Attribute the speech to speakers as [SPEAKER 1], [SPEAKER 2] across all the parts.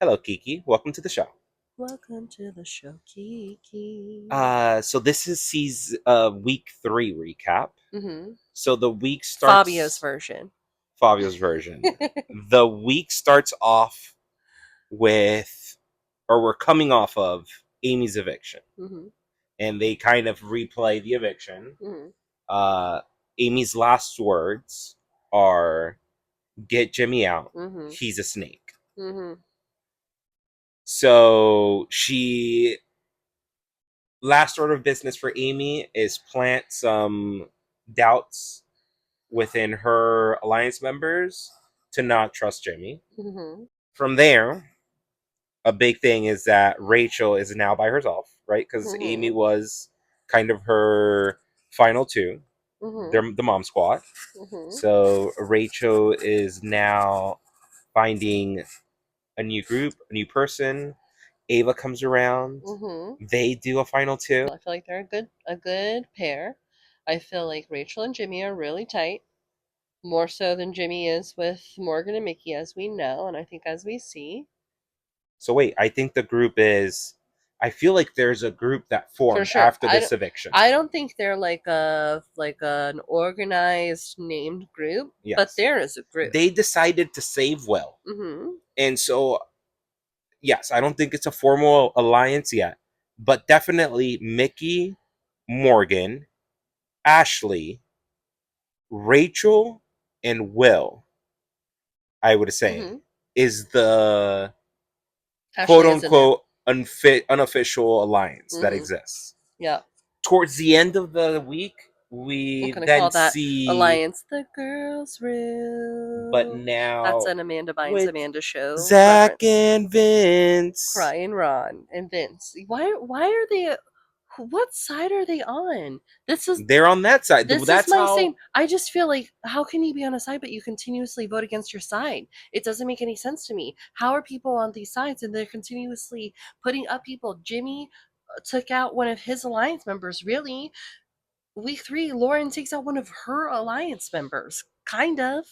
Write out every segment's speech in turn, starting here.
[SPEAKER 1] Hello, Kiki. Welcome to the show.
[SPEAKER 2] Welcome to the show, Kiki.
[SPEAKER 1] So this is week 3 recap.
[SPEAKER 2] Mm-hmm.
[SPEAKER 1] So the week
[SPEAKER 2] Fabio's
[SPEAKER 1] starts
[SPEAKER 2] version.
[SPEAKER 1] Fabio's version. The week starts off with, or we're coming off of Amy's eviction,
[SPEAKER 2] Mm-hmm.
[SPEAKER 1] and they kind of replay the eviction.
[SPEAKER 2] Mm-hmm.
[SPEAKER 1] Uh, Amy's last words are, "Get Jimmy out.
[SPEAKER 2] Mm-hmm.
[SPEAKER 1] He's a snake."
[SPEAKER 2] Mm-hmm.
[SPEAKER 1] So last order of business for Amy is plant some doubts within her alliance members to not trust Jimmy.
[SPEAKER 2] Mm-hmm.
[SPEAKER 1] From there, a big thing is that Rachel is now by herself, right? Because Amy
[SPEAKER 2] Mm-hmm.
[SPEAKER 1] was kind of her final two,
[SPEAKER 2] Mm-hmm.
[SPEAKER 1] the mom squad.
[SPEAKER 2] Mm-hmm.
[SPEAKER 1] So Rachel is now finding a new group, a new person. Ava comes around.
[SPEAKER 2] Mm-hmm.
[SPEAKER 1] They do a final two.
[SPEAKER 2] I feel like they're a good pair. I feel like Rachel and Jimmy are really tight, more so than Jimmy is with Morgan and Mickey, as we know, and I think as we see.
[SPEAKER 1] So wait, I think the group is. I feel like there's a group that
[SPEAKER 2] For
[SPEAKER 1] formed
[SPEAKER 2] sure.
[SPEAKER 1] after this eviction.
[SPEAKER 2] I don't think they're like an organized named group, but
[SPEAKER 1] Yes.
[SPEAKER 2] there is a group.
[SPEAKER 1] They decided to save Will.
[SPEAKER 2] Mm-hmm.
[SPEAKER 1] And so, yes, I don't think it's a formal alliance yet, but definitely Mickey, Morgan, Ashley, Rachel, and Will, I would say,
[SPEAKER 2] Mm-hmm.
[SPEAKER 1] is the quote
[SPEAKER 2] Ashley is in there.
[SPEAKER 1] unquote unofficial alliance that
[SPEAKER 2] Mm-hmm.
[SPEAKER 1] exists.
[SPEAKER 2] Yeah.
[SPEAKER 1] Towards the end of the week,
[SPEAKER 2] I'm
[SPEAKER 1] we
[SPEAKER 2] gonna
[SPEAKER 1] then
[SPEAKER 2] call that
[SPEAKER 1] see.
[SPEAKER 2] alliance the girls' room.
[SPEAKER 1] But now.
[SPEAKER 2] That's an Amanda Bynes
[SPEAKER 1] With
[SPEAKER 2] Amanda Show
[SPEAKER 1] Zach
[SPEAKER 2] reference.
[SPEAKER 1] and Vince.
[SPEAKER 2] Crying Ron and Vince. Why are they? What side are they on?
[SPEAKER 1] They're on that side.
[SPEAKER 2] This
[SPEAKER 1] That's
[SPEAKER 2] is my
[SPEAKER 1] how.
[SPEAKER 2] same. I just feel like, how can you be on a side but you continuously vote against your side? It doesn't make any sense to me. How are people on these sides and they're continuously putting up people? Jimmy took out one of his alliance members. Really, week 3, Lauren takes out one of her alliance members. Kind of.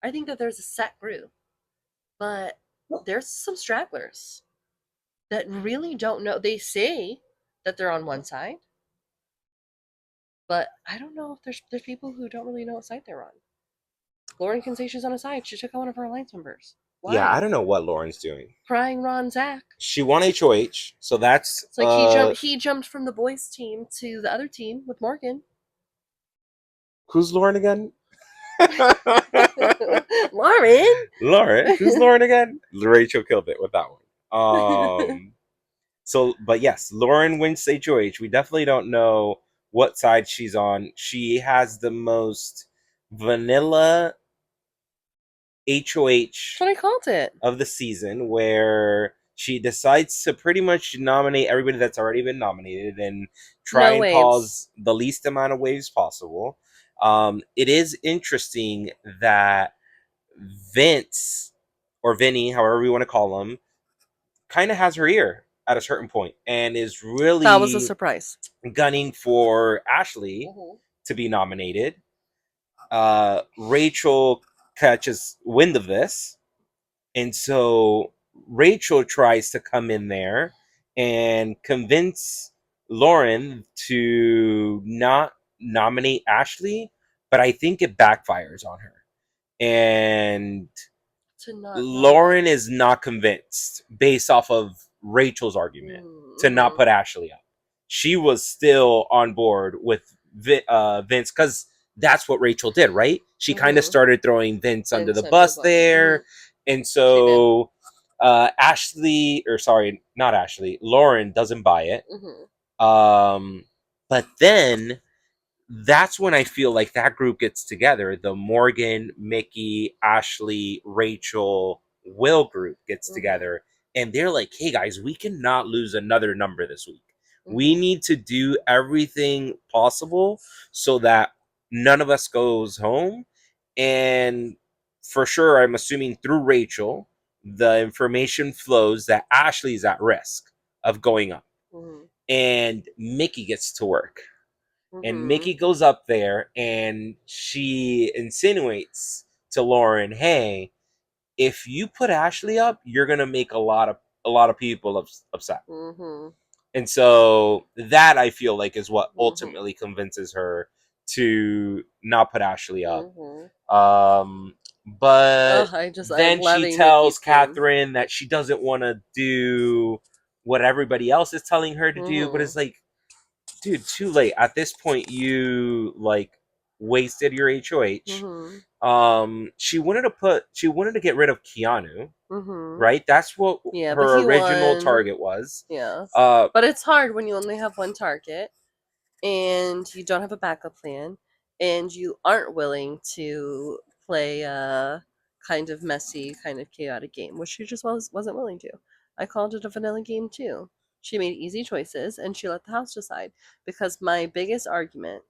[SPEAKER 2] I think that there's a set group, but there's some stragglers that really don't know. They say that they're on one side, but I don't know if there's people who don't really know what side they're on. Lauren can say she's on a side. She took out one of her alliance members. Why?
[SPEAKER 1] Yeah, I don't know what Lauren's doing.
[SPEAKER 2] Crying Ron Zach.
[SPEAKER 1] She won HOH, so that's.
[SPEAKER 2] It's like he jumped from the boys team to the other team with Morgan.
[SPEAKER 1] Who's Lauren again?
[SPEAKER 2] Lauren.
[SPEAKER 1] Lauren. Who's Lauren again? Rachel killed it with that one. So, but yes, Lauren wins HOH. We definitely don't know what side she's on. She has the most vanilla HOH
[SPEAKER 2] That's what I called it.
[SPEAKER 1] of the season, where she decides to pretty much nominate everybody that's already been nominated and try
[SPEAKER 2] No
[SPEAKER 1] and
[SPEAKER 2] waves.
[SPEAKER 1] cause the least amount of waves possible. It is interesting that Vince, or Vinny, however you want to call him, kind of has her ear at a certain point and is really
[SPEAKER 2] That was a surprise.
[SPEAKER 1] gunning for Ashley to be nominated. Rachel catches wind of this, and so Rachel tries to come in there and convince Lauren to not nominate Ashley, but I think it backfires on her. And Lauren is not convinced based off of Rachel's argument to not put Ashley up. She was still on board with Vince, because that's what Rachel did, right? She kind of started throwing Vince under the bus there. And so Ashley, or sorry, not Ashley, Lauren doesn't buy it. But then that's when I feel like that group gets together. The Morgan, Mickey, Ashley, Rachel, Will group gets together, and they're like, hey guys, we cannot lose another number this week. We need to do everything possible so that none of us goes home. And for sure, I'm assuming through Rachel, the information flows that Ashley's at risk of going up. And Mickey gets to work. And Mickey goes up there and she insinuates to Lauren, hey, if you put Ashley up, you're gonna make a lot of people upset.
[SPEAKER 2] Mm-hmm.
[SPEAKER 1] And so that I feel like is what
[SPEAKER 2] Mm-hmm.
[SPEAKER 1] ultimately convinces her to not put Ashley up.
[SPEAKER 2] Mm-hmm.
[SPEAKER 1] But
[SPEAKER 2] Oh, I'm
[SPEAKER 1] then she
[SPEAKER 2] loving
[SPEAKER 1] tells
[SPEAKER 2] Mickey's game.
[SPEAKER 1] Catherine that she doesn't want to do what everybody else is telling her to do. But
[SPEAKER 2] Mm-hmm.
[SPEAKER 1] it's like, dude, too late. At this point, you like wasted your HOH.
[SPEAKER 2] Mm-hmm.
[SPEAKER 1] She wanted to get rid of Keanu,
[SPEAKER 2] Mm-hmm.
[SPEAKER 1] right? That's what
[SPEAKER 2] Yeah, but
[SPEAKER 1] her
[SPEAKER 2] he
[SPEAKER 1] original
[SPEAKER 2] won.
[SPEAKER 1] target was.
[SPEAKER 2] Yes.
[SPEAKER 1] Uh,
[SPEAKER 2] But it's hard when you only have one target and you don't have a backup plan and you aren't willing to play a kind of messy, kind of chaotic game, which she just wasn't willing to. I called it a vanilla game too. She made easy choices and she let the house decide. Because my biggest argument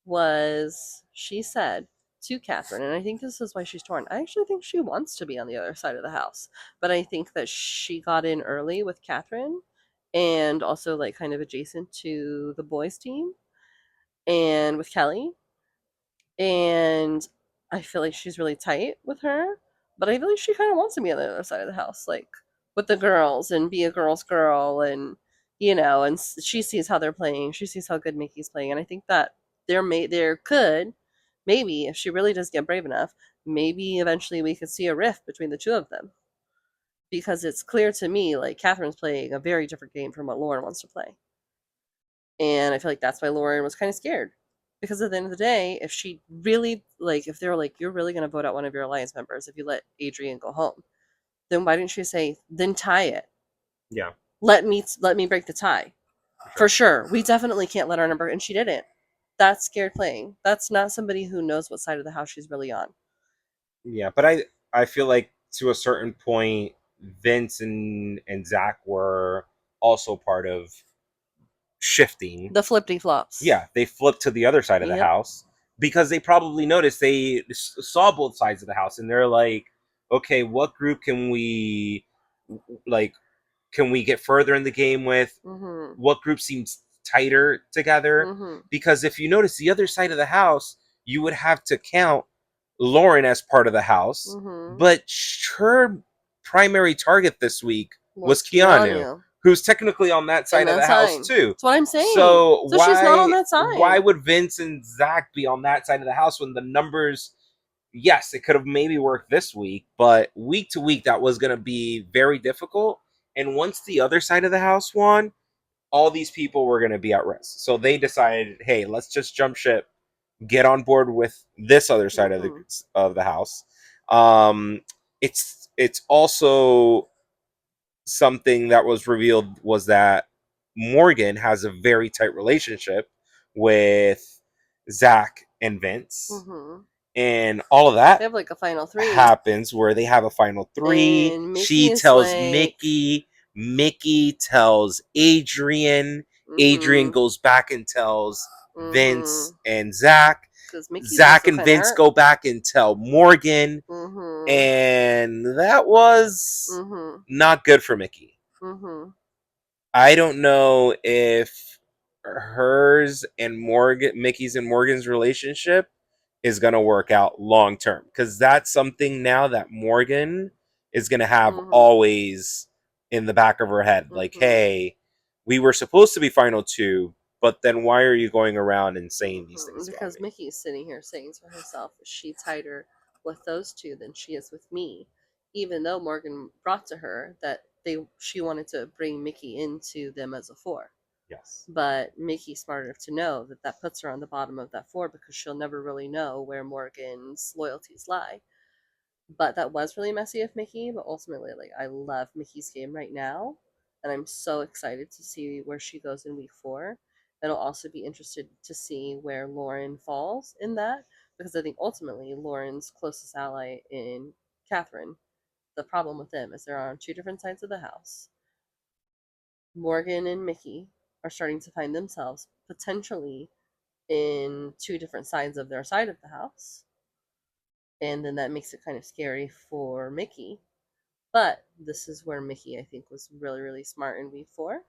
[SPEAKER 2] was she said to Catherine, and I think this is why she's torn. I actually think she wants to be on the other side of the house, but I think that she got in early with Catherine and also like kind of adjacent to the boys' team and with Kallie. And I feel like she's really tight with her, but I feel like she kind of wants to be on the other side of the house, like with the girls and be a girl's girl, and and she sees how they're playing, she sees how good Mickey's playing, and I think that there could maybe if she really does get brave enough, maybe eventually we could see a rift between the two of them because it's clear to me like Catherine's playing a very different game from what Lauren wants to play. And I feel like that's why Lauren was kind of scared. Because at the end of the day, if she really, like, if they were like, you're really going to vote out one of your alliance members if you let Adrian go home, then why didn't she say, then tie it?
[SPEAKER 1] yeah,
[SPEAKER 2] Let me break the tie. For sure. We definitely can't let our number. And she didn't. That's scared playing. That's not somebody who knows what side of the house she's really on.
[SPEAKER 1] yeah. But I feel like to a certain point, Vince and Zach were also part of shifting.
[SPEAKER 2] The flippity flops.
[SPEAKER 1] Yeah, they flipped to the other side of the
[SPEAKER 2] Yep.
[SPEAKER 1] house because they probably noticed they saw both sides of the house and they're like, okay, what group can we like? Can we get further in the game with?
[SPEAKER 2] Mm-hmm.
[SPEAKER 1] What group seems tighter together?
[SPEAKER 2] Mm-hmm.
[SPEAKER 1] Because if you notice the other side of the house, you would have to count Lauren as part of the house,
[SPEAKER 2] Mm-hmm.
[SPEAKER 1] but her primary target this week was
[SPEAKER 2] Was
[SPEAKER 1] Keanu,
[SPEAKER 2] Keanu.
[SPEAKER 1] who's technically on that
[SPEAKER 2] And
[SPEAKER 1] side of the
[SPEAKER 2] that's
[SPEAKER 1] house
[SPEAKER 2] fine.
[SPEAKER 1] too.
[SPEAKER 2] That's what I'm saying.
[SPEAKER 1] So
[SPEAKER 2] So she's not on
[SPEAKER 1] why
[SPEAKER 2] that
[SPEAKER 1] why
[SPEAKER 2] side.
[SPEAKER 1] would Vince and Zach be on that side of the house when the numbers? Yes, it could have maybe worked this week, but week to week that was going to be very difficult. And once the other side of the house won, all these people were going to be at risk. So they decided, hey, let's just jump ship, get on board with this other side of the
[SPEAKER 2] Mm-hmm.
[SPEAKER 1] house. Um, it's also something that was revealed was that Morgan has a very tight relationship with Zach and Vince,
[SPEAKER 2] Mm-hmm.
[SPEAKER 1] and all of
[SPEAKER 2] They
[SPEAKER 1] that
[SPEAKER 2] have like a final three.
[SPEAKER 1] happens where they have a final three.
[SPEAKER 2] And Mickey
[SPEAKER 1] She
[SPEAKER 2] is
[SPEAKER 1] tells
[SPEAKER 2] like,
[SPEAKER 1] Mickey tells Adrian. Adrian
[SPEAKER 2] mm-hmm,
[SPEAKER 1] goes back and tells
[SPEAKER 2] mm-hmm.
[SPEAKER 1] Vince and Zach.
[SPEAKER 2] Because Mickey's
[SPEAKER 1] Zach
[SPEAKER 2] also
[SPEAKER 1] and
[SPEAKER 2] kind of
[SPEAKER 1] Vince
[SPEAKER 2] hurt.
[SPEAKER 1] go back and tell Morgan,
[SPEAKER 2] Mm-hmm,
[SPEAKER 1] and that was
[SPEAKER 2] mm-hmm,
[SPEAKER 1] not good for Mickey.
[SPEAKER 2] mm-hmm,
[SPEAKER 1] I don't know if hers and Mickey's and Morgan's relationship is going to work out long term because that's something now that Morgan is going to have
[SPEAKER 2] mm-hmm,
[SPEAKER 1] always in the back of her head. Like,
[SPEAKER 2] mm-hmm,
[SPEAKER 1] hey, we were supposed to be final two, but then why are you going around and saying these
[SPEAKER 2] mm-hmm.
[SPEAKER 1] things about
[SPEAKER 2] Because
[SPEAKER 1] me?
[SPEAKER 2] Mickey's sitting here saying to herself, is she tighter with those two than she is with me? Even though Morgan brought to her that she wanted to bring Mickey into them as a four.
[SPEAKER 1] Yes.
[SPEAKER 2] But Mickey's smart enough to know that that puts her on the bottom of that four because she'll never really know where Morgan's loyalties lie. But that was really messy of Mickey. But ultimately, like I love Mickey's game right now, and I'm so excited to see where she goes in week four. And I'll also be interested to see where Lauren falls in that because I think ultimately Lauren's closest ally in Catherine. The problem with them is they're on two different sides of the house. Morgan and Mickey are starting to find themselves potentially in two different sides of their side of the house. And then that makes it kind of scary for Mickey. But this is where Mickey, I think, was really, really smart in week four.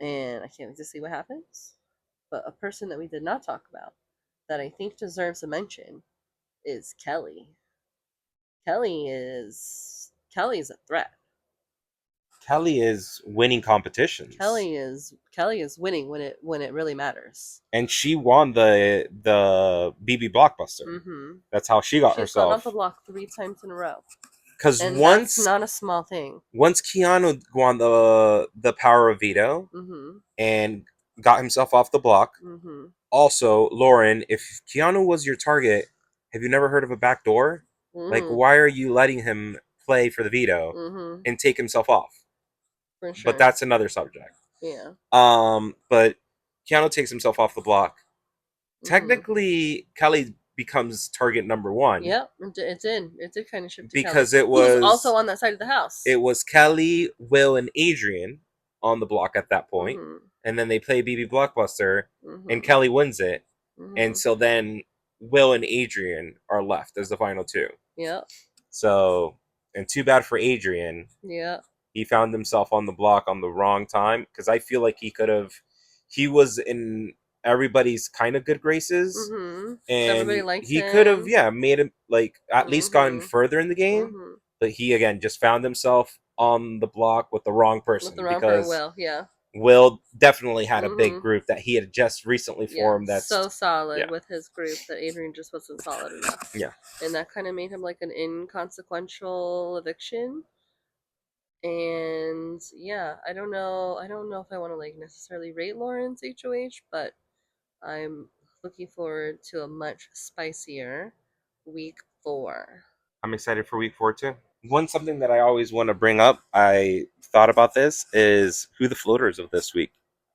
[SPEAKER 2] And I can't wait to see what happens. But a person that we did not talk about that I think deserves a mention is Kallie. Kallie's a threat.
[SPEAKER 1] Kallie is winning competitions.
[SPEAKER 2] Kallie is winning when it really matters.
[SPEAKER 1] And she won the BB Blockbuster.
[SPEAKER 2] Mm-hmm.
[SPEAKER 1] That's how she got
[SPEAKER 2] She's gone off
[SPEAKER 1] herself.
[SPEAKER 2] the block 3 times in a row,
[SPEAKER 1] Because
[SPEAKER 2] and that's not a small thing.
[SPEAKER 1] once Keanu won the power of veto
[SPEAKER 2] Mm-hmm.
[SPEAKER 1] and got himself off the block.
[SPEAKER 2] Mm-hmm.
[SPEAKER 1] Also, Lauren, if Keanu was your target, have you never heard of a back door? Like,
[SPEAKER 2] Mm-hmm.
[SPEAKER 1] why are you letting him play for the veto
[SPEAKER 2] Mm-hmm.
[SPEAKER 1] and take himself off?
[SPEAKER 2] For
[SPEAKER 1] But
[SPEAKER 2] sure.
[SPEAKER 1] that's another subject.
[SPEAKER 2] Yeah.
[SPEAKER 1] But Keanu takes himself off the block.
[SPEAKER 2] Mm-hmm.
[SPEAKER 1] Technically, Kallie becomes target number one.
[SPEAKER 2] Yep, it did. It did kind of shift to
[SPEAKER 1] Because
[SPEAKER 2] Kallie,
[SPEAKER 1] it
[SPEAKER 2] who was
[SPEAKER 1] was
[SPEAKER 2] also on that side of the house.
[SPEAKER 1] it was Kallie, Will, and Adrian on the block at that point.
[SPEAKER 2] Mm-hmm.
[SPEAKER 1] And then they play BB Blockbuster,
[SPEAKER 2] Mm-hmm.
[SPEAKER 1] and Kallie wins it.
[SPEAKER 2] Mm-hmm.
[SPEAKER 1] And so then Will and Adrian are left as the final two.
[SPEAKER 2] Yep.
[SPEAKER 1] So, and too bad for Adrian.
[SPEAKER 2] Yep.
[SPEAKER 1] He found himself on the block on the wrong time because I feel like he was in everybody's kind of good graces.
[SPEAKER 2] Mm-hmm. Everybody
[SPEAKER 1] And
[SPEAKER 2] liked
[SPEAKER 1] he could have,
[SPEAKER 2] him.
[SPEAKER 1] yeah, made him like at least gotten
[SPEAKER 2] Mm-hmm.
[SPEAKER 1] further in the game.
[SPEAKER 2] Mm-hmm.
[SPEAKER 1] But he again just found himself on the block with the wrong person
[SPEAKER 2] With the wrong
[SPEAKER 1] because
[SPEAKER 2] Will, yeah.
[SPEAKER 1] Will definitely had a big
[SPEAKER 2] Mm-hmm.
[SPEAKER 1] group that he had just recently
[SPEAKER 2] Yeah,
[SPEAKER 1] formed. That's
[SPEAKER 2] so solid
[SPEAKER 1] yeah.
[SPEAKER 2] with his group that Adrian just wasn't solid enough.
[SPEAKER 1] Yeah.
[SPEAKER 2] And that kind of made him like an inconsequential eviction. And yeah, I don't know. I don't know if I want to like necessarily rate Lauren's HOH, but I'm looking forward to a much spicier week 4.
[SPEAKER 1] I'm excited for week 4 too. One something that I always want to bring up, I thought about this, is who the floaters of this week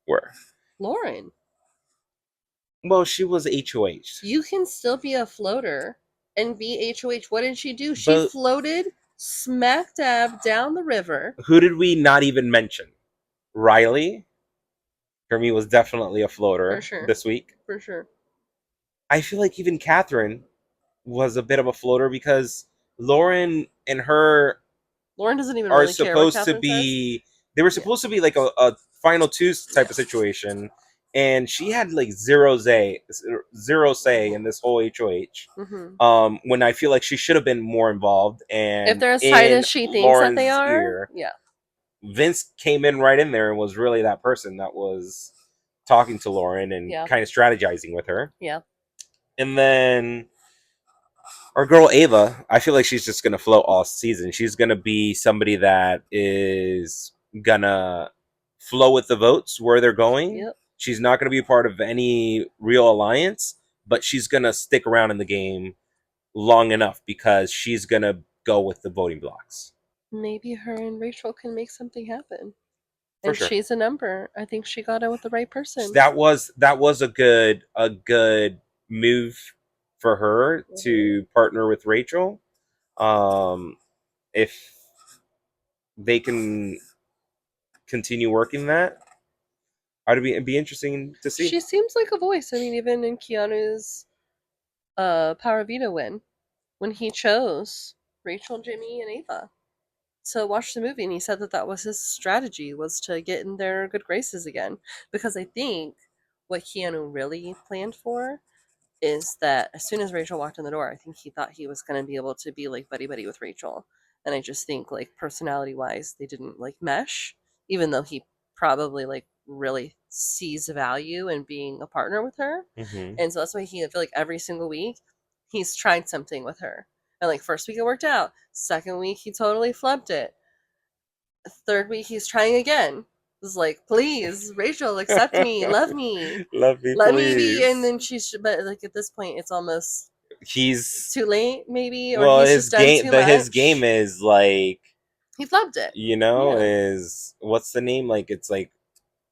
[SPEAKER 1] were.
[SPEAKER 2] Lauren,
[SPEAKER 1] Well, she was HOH.
[SPEAKER 2] you can still be a floater and be HOH. What did she do? She
[SPEAKER 1] But
[SPEAKER 2] floated smack dab down the river.
[SPEAKER 1] who did we not even mention? Riley, for me, was definitely a floater
[SPEAKER 2] For sure.
[SPEAKER 1] this week.
[SPEAKER 2] For sure.
[SPEAKER 1] I feel like even Catherine was a bit of a floater because Lauren and her
[SPEAKER 2] Lauren doesn't even
[SPEAKER 1] are
[SPEAKER 2] really care what
[SPEAKER 1] supposed to
[SPEAKER 2] Catherine says.
[SPEAKER 1] be. They were supposed to be like a final two type of situation, and she had like zero say in this whole HOH.
[SPEAKER 2] Mm-hmm.
[SPEAKER 1] When I feel like she should have been more involved,
[SPEAKER 2] If
[SPEAKER 1] and
[SPEAKER 2] they're as tight
[SPEAKER 1] in
[SPEAKER 2] as she thinks that they
[SPEAKER 1] Lauren's
[SPEAKER 2] are,
[SPEAKER 1] ear,
[SPEAKER 2] yeah.
[SPEAKER 1] Vince came in right in there and was really that person that was talking to Lauren and
[SPEAKER 2] Yeah.
[SPEAKER 1] kind of strategizing with her.
[SPEAKER 2] Yeah.
[SPEAKER 1] And then our girl Ava, I feel like she's just gonna float all season. She's gonna be somebody that is gonna flow with the votes where they're going.
[SPEAKER 2] Yep.
[SPEAKER 1] She's not gonna be a part of any real alliance, but she's gonna stick around in the game long enough because she's gonna go with the voting blocks.
[SPEAKER 2] Maybe her and Rachel can make something happen.
[SPEAKER 1] For
[SPEAKER 2] And
[SPEAKER 1] sure.
[SPEAKER 2] she's a number. I think she got it with the right person.
[SPEAKER 1] That was a good move for her to partner with Rachel. If they can continue working that, it'd be interesting to see.
[SPEAKER 2] She seems like a voice. I mean, even in Keanu's Power Veto win, when he chose Rachel, Jimmy, and Ava to watch the movie, and he said that that was his strategy, was to get in their good graces again. Because I think what Keanu really planned for is that as soon as Rachel walked in the door, I think he thought he was going to be able to be like buddy buddy with Rachel. And I just think like personality wise, they didn't like mesh, even though he probably like really sees value in being a partner with her.
[SPEAKER 1] Mm-hmm.
[SPEAKER 2] And so that's why I feel like every single week he's tried something with her. And like first week it worked out, second week he totally flubbed it, third week he's trying again. It's like, please, Rachel, accept me, love me,
[SPEAKER 1] Love me,
[SPEAKER 2] let
[SPEAKER 1] please.
[SPEAKER 2] me be. And then but like at this point, it's almost
[SPEAKER 1] He's
[SPEAKER 2] too late, maybe, or
[SPEAKER 1] well.
[SPEAKER 2] he's
[SPEAKER 1] His
[SPEAKER 2] just done
[SPEAKER 1] game,
[SPEAKER 2] too much.
[SPEAKER 1] his game is like
[SPEAKER 2] He flubbed it.
[SPEAKER 1] yeah.
[SPEAKER 2] Yeah.
[SPEAKER 1] Is what's the name? Like it's like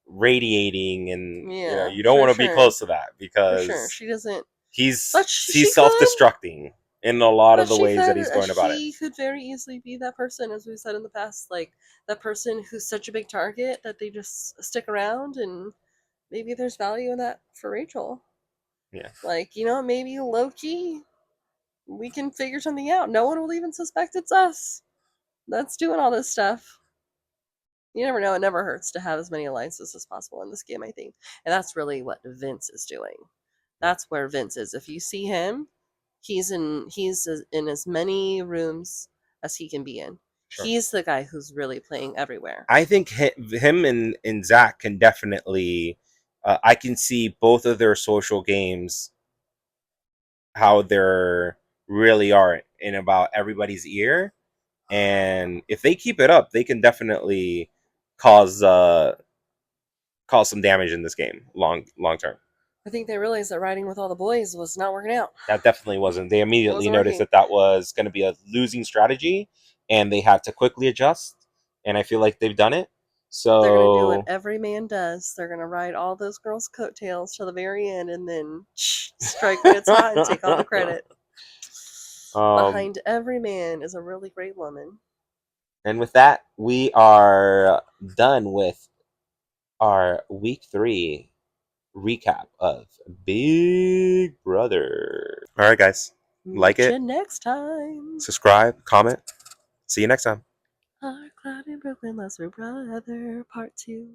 [SPEAKER 1] radiating, and
[SPEAKER 2] Yeah,
[SPEAKER 1] you don't
[SPEAKER 2] for
[SPEAKER 1] want to be
[SPEAKER 2] sure.
[SPEAKER 1] close to that
[SPEAKER 2] For
[SPEAKER 1] because
[SPEAKER 2] sure, she doesn't.
[SPEAKER 1] he's
[SPEAKER 2] But she
[SPEAKER 1] he's
[SPEAKER 2] could.
[SPEAKER 1] self-destructing in a lot of
[SPEAKER 2] But
[SPEAKER 1] the
[SPEAKER 2] she
[SPEAKER 1] ways that
[SPEAKER 2] could.
[SPEAKER 1] he's going about it.
[SPEAKER 2] He could very easily be that person, as we said in the past, like that person who's such a big target that they just stick around, and maybe there's value in that for Rachel.
[SPEAKER 1] Yeah.
[SPEAKER 2] Like, you know, maybe low key, we can figure something out. No one will even suspect it's us that's doing all this stuff. You never know. It never hurts to have as many alliances as possible in this game, I think. And that's really what Vince is doing. That's where Vince is. If you see him, He's in as many rooms as he can be in.
[SPEAKER 1] Sure.
[SPEAKER 2] He's the guy who's really playing everywhere.
[SPEAKER 1] I think him and Zach can definitely. I can see both of their social games, how they're really are in about everybody's ear, and if they keep it up, they can definitely cause cause some damage in this game long term.
[SPEAKER 2] I think they realized that riding with all the boys was not working out.
[SPEAKER 1] That definitely wasn't. They immediately
[SPEAKER 2] Wasn't
[SPEAKER 1] noticed
[SPEAKER 2] working.
[SPEAKER 1] that that was going to be a losing strategy, and they had to quickly adjust. And I feel like they've done it.
[SPEAKER 2] They're gonna do what
[SPEAKER 1] So
[SPEAKER 2] every man does. They're gonna ride all those girls' coattails till the very end, and then strike when it's hot and take all the credit.
[SPEAKER 1] um,
[SPEAKER 2] Behind every man is a really great woman.
[SPEAKER 1] and with that, we are done with our week 3 recap of Big Brother. All right, guys, like
[SPEAKER 2] Meet
[SPEAKER 1] it,
[SPEAKER 2] you next time.
[SPEAKER 1] subscribe, comment. See you next time.
[SPEAKER 2] Our cloud in Brooklyn loves her brother, part 2.